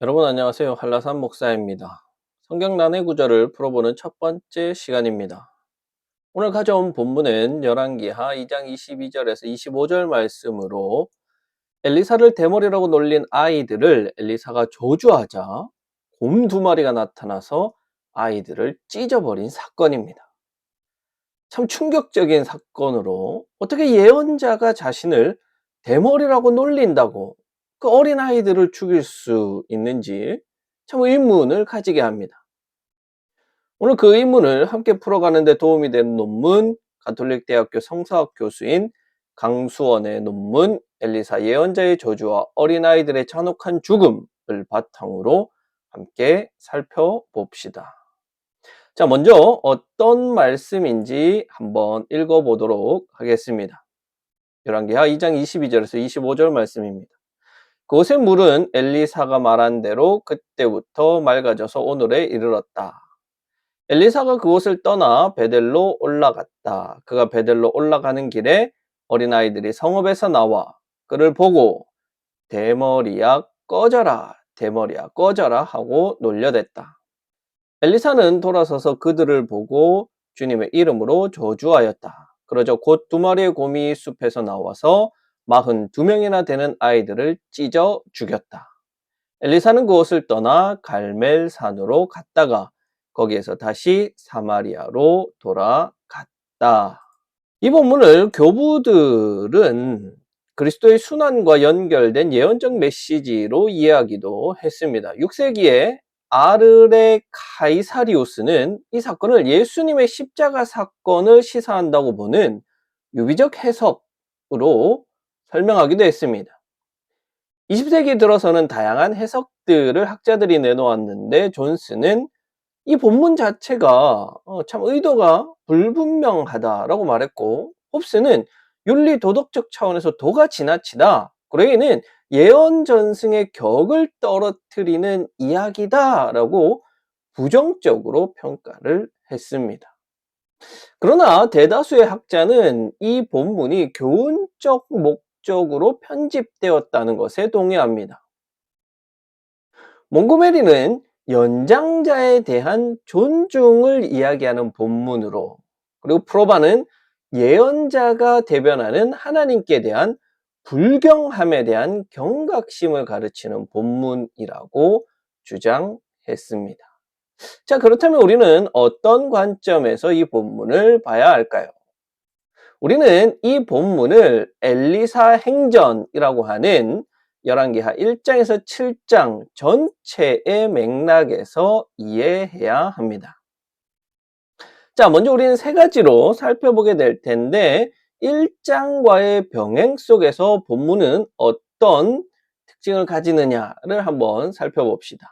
여러분 안녕하세요. 한라산 목사입니다. 성경 난해 구절을 풀어보는 첫 번째 시간입니다. 오늘 가져온 본문은 열왕기하 2장 22절에서 25절 말씀으로 엘리사를 대머리라고 놀린 아이들을 엘리사가 저주하자 곰 두 마리가 나타나서 아이들을 찢어버린 사건입니다. 참 충격적인 사건으로 어떻게 예언자가 자신을 대머리라고 놀린다고 그 어린 아이들을 죽일 수 있는지 참 의문을 가지게 합니다. 오늘 그 의문을 함께 풀어가는 데 도움이 되는 논문, 가톨릭대학교 성서학 교수인 강수원의 논문 엘리사 예언자의 저주와 어린아이들의 잔혹한 죽음을 바탕으로 함께 살펴봅시다. 자, 먼저 어떤 말씀인지 한번 읽어보도록 하겠습니다. 열왕기하 2장 22절에서 25절 말씀입니다. 그곳의 물은 엘리사가 말한 대로 그때부터 맑아져서 오늘에 이르렀다. 엘리사가 그곳을 떠나 베델로 올라갔다. 그가 베델로 올라가는 길에 어린아이들이 성읍에서 나와 그를 보고 대머리야 꺼져라, 대머리야 꺼져라 하고 놀려댔다. 엘리사는 돌아서서 그들을 보고 주님의 이름으로 저주하였다. 그러자 곧 두 마리의 곰이 숲에서 나와서 42명이나 되는 아이들을 찢어 죽였다. 엘리사는 그곳을 떠나 갈멜산으로 갔다가 거기에서 다시 사마리아로 돌아갔다. 이 본문을 교부들은 그리스도의 순환과 연결된 예언적 메시지로 이해하기도 했습니다. 6세기에 아르레 카이사리우스는 이 사건을 예수님의 십자가 사건을 시사한다고 보는 유비적 해석으로 설명하기도 했습니다. 20세기 들어서는 다양한 해석들을 학자들이 내놓았는데 존스는 이 본문 자체가 참 의도가 불분명하다라고 말했고, 홉스는 윤리 도덕적 차원에서 도가 지나치다. 그레이는 예언 전승의 격을 떨어뜨리는 이야기다라고 부정적으로 평가를 했습니다. 그러나 대다수의 학자는 이 본문이 교훈적 목적으로 편집되었다는 것에 동의합니다. 몽고메리는 연장자에 대한 존중을 이야기하는 본문으로, 그리고 프로바는 예언자가 대변하는 하나님께 대한 불경함에 대한 경각심을 가르치는 본문이라고 주장했습니다. 자, 그렇다면 우리는 어떤 관점에서 이 본문을 봐야 할까요? 우리는 이 본문을 엘리사 행전이라고 하는 열왕기하 1장에서 7장 전체의 맥락에서 이해해야 합니다. 자, 먼저 우리는 세 가지로 살펴보게 될 텐데 1장과의 병행 속에서 본문은 어떤 특징을 가지느냐를 한번 살펴봅시다.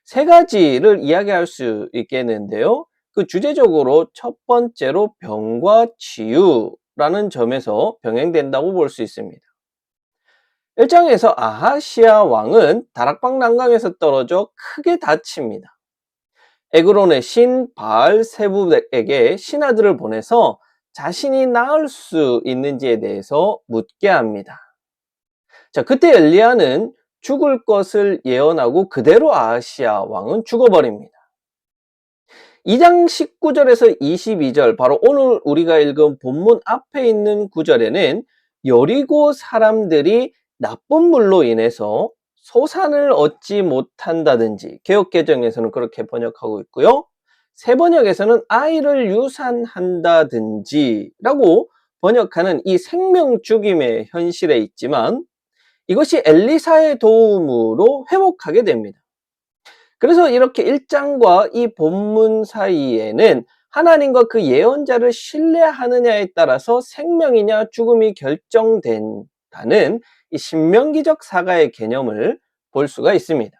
세 가지를 이야기할 수 있겠는데요. 그 주제적으로 첫 번째로 병과 치유라는 점에서 병행된다고 볼 수 있습니다. 1장에서 아하시아 왕은 다락방 난강에서 떨어져 크게 다칩니다. 에그론의 신 바알세불에게 신하들을 보내서 자신이 나을 수 있는지에 대해서 묻게 합니다. 자, 그때 엘리야는 죽을 것을 예언하고 그대로 아하시아 왕은 죽어버립니다. 2장 19절에서 22절, 바로 오늘 우리가 읽은 본문 앞에 있는 구절에는 여리고 사람들이 나쁜 물로 인해서 소산을 얻지 못한다든지, 개역개정에서는 그렇게 번역하고 있고요. 새 번역에서는 아이를 유산한다든지 라고 번역하는 이 생명 죽임의 현실에 있지만 이것이 엘리사의 도움으로 회복하게 됩니다. 그래서 이렇게 1장과 이 본문 사이에는 하나님과 그 예언자를 신뢰하느냐에 따라서 생명이냐 죽음이 결정된다는 이 신명기적 사가의 개념을 볼 수가 있습니다.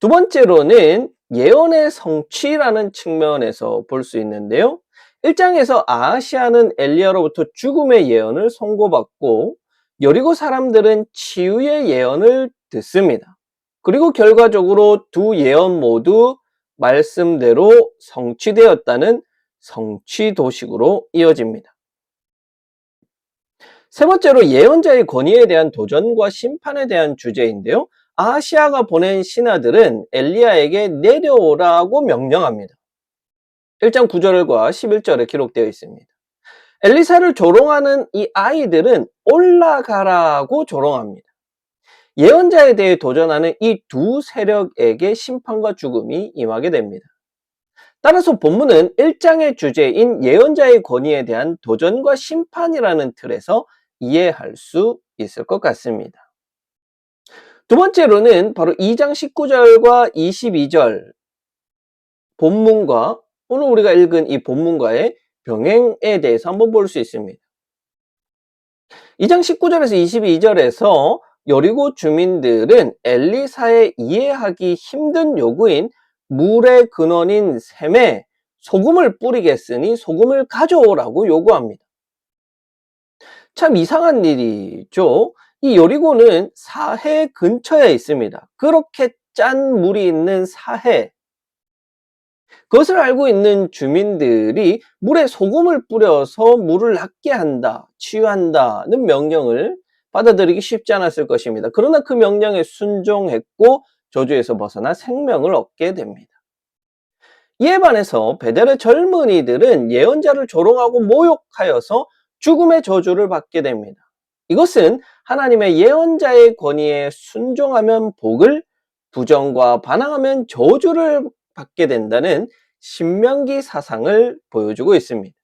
두 번째로는 예언의 성취라는 측면에서 볼 수 있는데요. 1장에서 아하시아는 엘리야로부터 죽음의 예언을 선고받고 여리고 사람들은 치유의 예언을 듣습니다. 그리고 결과적으로 두 예언 모두 말씀대로 성취되었다는 성취 도식으로 이어집니다. 세 번째로 예언자의 권위에 대한 도전과 심판에 대한 주제인데요. 아시아가 보낸 신하들은 엘리야에게 내려오라고 명령합니다. 1장 9절과 11절에 기록되어 있습니다. 엘리사를 조롱하는 이 아이들은 올라가라고 조롱합니다. 예언자에 대해 도전하는 이 두 세력에게 심판과 죽음이 임하게 됩니다. 따라서 본문은 1장의 주제인 예언자의 권위에 대한 도전과 심판이라는 틀에서 이해할 수 있을 것 같습니다. 두 번째로는 바로 2장 19절과 22절 본문과 오늘 우리가 읽은 이 본문과의 병행에 대해서 한번 볼 수 있습니다. 2장 19절에서 22절에서 여리고 주민들은 엘리사의 이해하기 힘든 요구인 물의 근원인 샘에 소금을 뿌리겠으니 소금을 가져오라고 요구합니다. 참 이상한 일이죠. 이 여리고는 사해 근처에 있습니다. 그렇게 짠 물이 있는 사해, 그것을 알고 있는 주민들이 물에 소금을 뿌려서 물을 낫게 한다, 치유한다는 명령을 받아들이기 쉽지 않았을 것입니다. 그러나 그 명령에 순종했고 저주에서 벗어나 생명을 얻게 됩니다. 이에 반해서 베델의 젊은이들은 예언자를 조롱하고 모욕하여서 죽음의 저주를 받게 됩니다. 이것은 하나님의 예언자의 권위에 순종하면 복을, 부정과 반항하면 저주를 받게 된다는 신명기 사상을 보여주고 있습니다.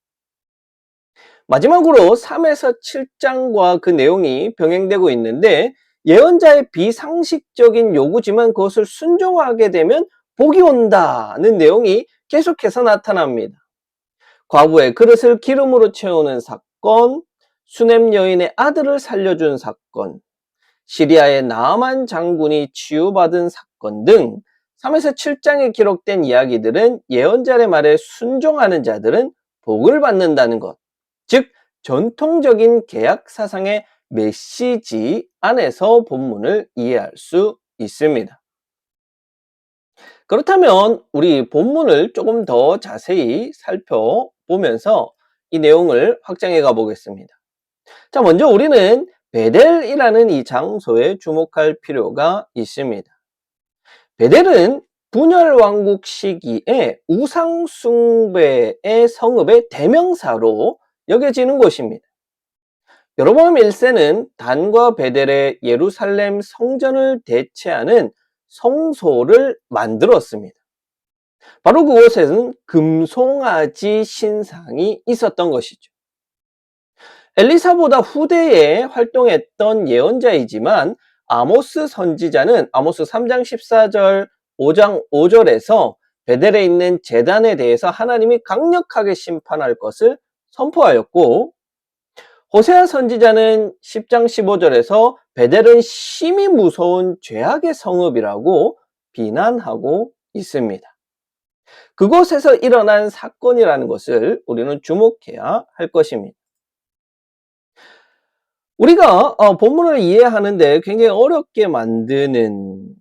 마지막으로 3에서 7장과 그 내용이 병행되고 있는데 예언자의 비상식적인 요구지만 그것을 순종하게 되면 복이 온다는 내용이 계속해서 나타납니다. 과부의 그릇을 기름으로 채우는 사건, 수넴 여인의 아들을 살려준 사건, 시리아의 나아만 장군이 치유받은 사건 등 3에서 7장에 기록된 이야기들은 예언자의 말에 순종하는 자들은 복을 받는다는 것, 즉 전통적인 개약 사상의 메시지 안에서 본문을 이해할 수 있습니다. 그렇다면 우리 본문을 조금 더 자세히 살펴보면서 이 내용을 확장해 가보겠습니다. 자, 먼저 우리는 베델이라는 이 장소에 주목할 필요가 있습니다. 베델은 분열 왕국 시기에 우상 숭배의 성읍의 대명사로 여겨지는 곳입니다. 여로보암 1세는 단과 베델의 예루살렘 성전을 대체하는 성소를 만들었습니다. 바로 그곳에는 금송아지 신상이 있었던 것이죠. 엘리사보다 후대에 활동했던 예언자이지만 아모스 선지자는 아모스 3장 14절, 5장 5절에서 베델에 있는 제단에 대해서 하나님이 강력하게 심판할 것을 선포하였고, 호세아 선지자는 10장 15절에서 베델은 심히 무서운 죄악의 성읍이라고 비난하고 있습니다. 그곳에서 일어난 사건이라는 것을 우리는 주목해야 할 것입니다. 우리가 본문을 이해하는데 굉장히 어렵게 만드는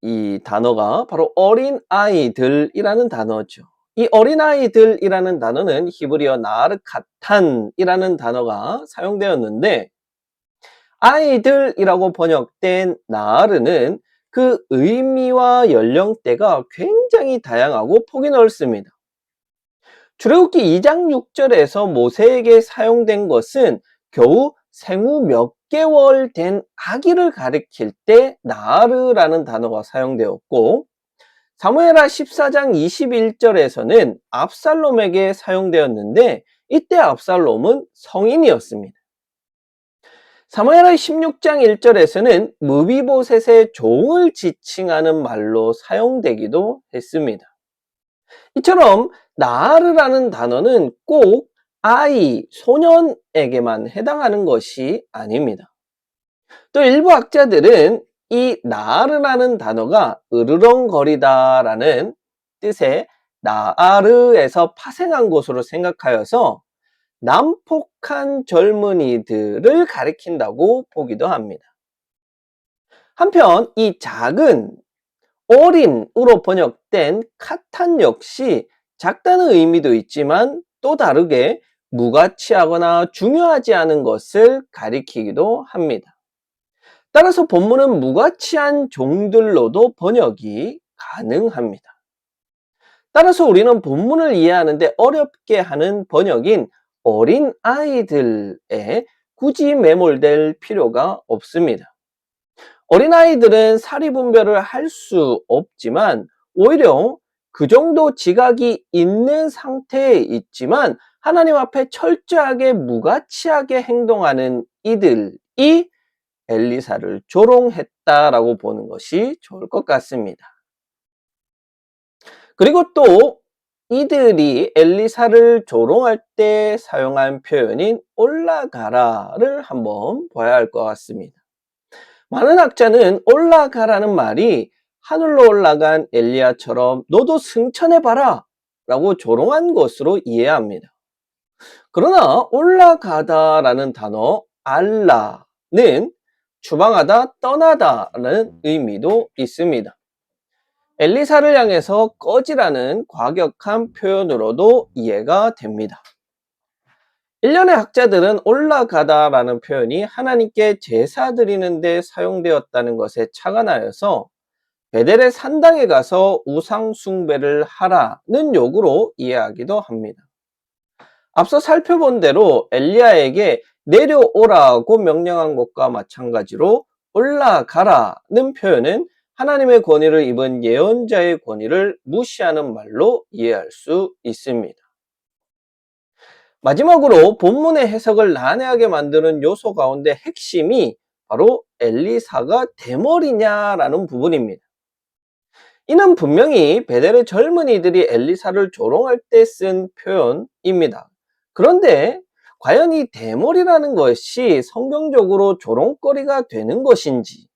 이 단어가 바로 어린아이들이라는 단어죠. 이 어린아이들이라는 단어는 히브리어 나르카탄이라는 단어가 사용되었는데, 아이들이라고 번역된 나르는 그 의미와 연령대가 굉장히 다양하고 폭이 넓습니다. 출애굽기 2장 6절에서 모세에게 사용된 것은 겨우 생후 몇 개월 된 아기를 가리킬 때 나르라는 단어가 사용되었고, 사무엘하 14장 21절에서는 압살롬에게 사용되었는데 이때 압살롬은 성인이었습니다. 사무엘하 16장 1절에서는 무비보셋의 종을 지칭하는 말로 사용되기도 했습니다. 이처럼 나르라는 단어는 꼭 아이, 소년에게만 해당하는 것이 아닙니다. 또 일부 학자들은 이 나르라는 단어가 으르렁거리다라는 뜻의 나르에서 파생한 것으로 생각하여서 난폭한 젊은이들을 가리킨다고 보기도 합니다. 한편 이 작은, 어린으로 번역된 카탄 역시 작다는 의미도 있지만 또 다르게 무가치하거나 중요하지 않은 것을 가리키기도 합니다. 따라서 본문은 무가치한 종들로도 번역이 가능합니다. 따라서 우리는 본문을 이해하는데 어렵게 하는 번역인 어린 아이들에 굳이 매몰될 필요가 없습니다. 어린아이들은 사리 분별을 할 수 없지만 오히려 그 정도 지각이 있는 상태에 있지만 하나님 앞에 철저하게 무가치하게 행동하는 이들이 엘리사를 조롱했다라고 보는 것이 좋을 것 같습니다. 그리고 또 이들이 엘리사를 조롱할 때 사용한 표현인 올라가라를 한번 봐야 할 것 같습니다. 많은 학자는 올라가라는 말이 하늘로 올라간 엘리야처럼 너도 승천해봐라 라고 조롱한 것으로 이해합니다. 그러나 올라가다라는 단어 알라는 추방하다, 떠나다라는 의미도 있습니다. 엘리사를 향해서 꺼지라는 과격한 표현으로도 이해가 됩니다. 일련의 학자들은 올라가다라는 표현이 하나님께 제사 드리는 데 사용되었다는 것에 착안하여서 베델의 산당에 가서 우상 숭배를 하라는 요구로 이해하기도 합니다. 앞서 살펴본 대로 엘리야에게 내려오라고 명령한 것과 마찬가지로 올라가라는 표현은 하나님의 권위를 입은 예언자의 권위를 무시하는 말로 이해할 수 있습니다. 마지막으로 본문의 해석을 난해하게 만드는 요소 가운데 핵심이 바로 엘리사가 대머리냐라는 부분입니다. 이는 분명히 베델의 젊은이들이 엘리사를 조롱할 때 쓴 표현입니다. 그런데 과연 이 대머리라는 것이 성경적으로 조롱거리가 되는 것인지,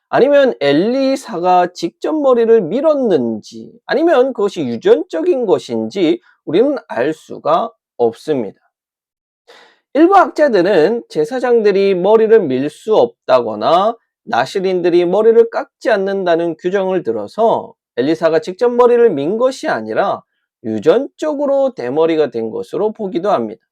아니면 엘리사가 직접 머리를 밀었는지, 아니면 그것이 유전적인 것인지 우리는 알 수가 없습니다. 일부 학자들은 제사장들이 머리를 밀 수 없다거나 나실인들이 머리를 깎지 않는다는 규정을 들어서 엘리사가 직접 머리를 민 것이 아니라 유전적으로 대머리가 된 것으로 보기도 합니다.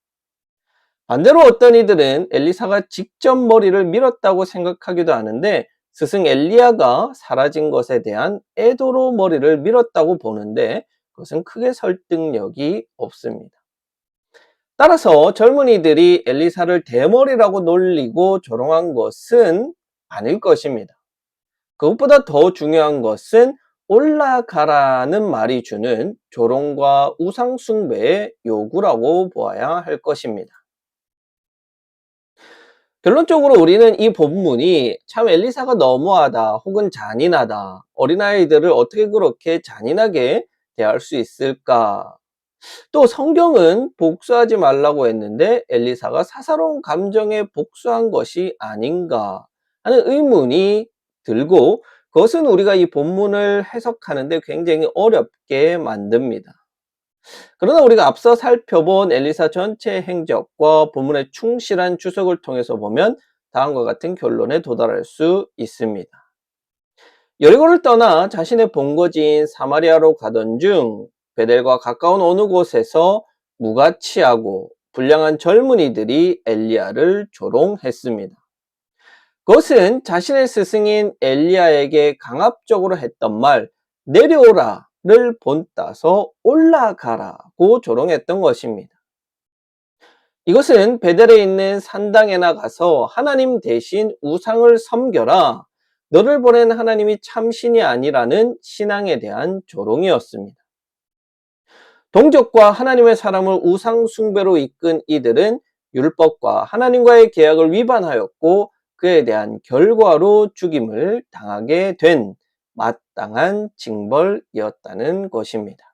반대로 어떤 이들은 엘리사가 직접 머리를 밀었다고 생각하기도 하는데 스승 엘리야가 사라진 것에 대한 애도로 머리를 밀었다고 보는데 그것은 크게 설득력이 없습니다. 따라서 젊은이들이 엘리사를 대머리라고 놀리고 조롱한 것은 아닐 것입니다. 그것보다 더 중요한 것은 올라가라는 말이 주는 조롱과 우상숭배의 요구라고 보아야 할 것입니다. 결론적으로 우리는 이 본문이 참 엘리사가 너무하다 혹은 잔인하다, 어린아이들을 어떻게 그렇게 잔인하게 대할 수 있을까, 또 성경은 복수하지 말라고 했는데 엘리사가 사사로운 감정에 복수한 것이 아닌가 하는 의문이 들고, 그것은 우리가 이 본문을 해석하는데 굉장히 어렵게 만듭니다. 그러나 우리가 앞서 살펴본 엘리사 전체의 행적과 본문의 충실한 주석을 통해서 보면 다음과 같은 결론에 도달할 수 있습니다. 여리고를 떠나 자신의 본거지인 사마리아로 가던 중 베델과 가까운 어느 곳에서 무가치하고 불량한 젊은이들이 엘리야를 조롱했습니다. 그것은 자신의 스승인 엘리야에게 강압적으로 했던 말 내려오라를 본따서 올라가라고 조롱했던 것입니다. 이것은 베델에 있는 산당에 나가서 하나님 대신 우상을 섬겨라, 너를 보낸 하나님이 참신이 아니라는 신앙에 대한 조롱이었습니다. 동족과 하나님의 사람을 우상 숭배로 이끈 이들은 율법과 하나님과의 계약을 위반하였고 그에 대한 결과로 죽임을 당하게 된 마땅한 징벌이었다는 것입니다.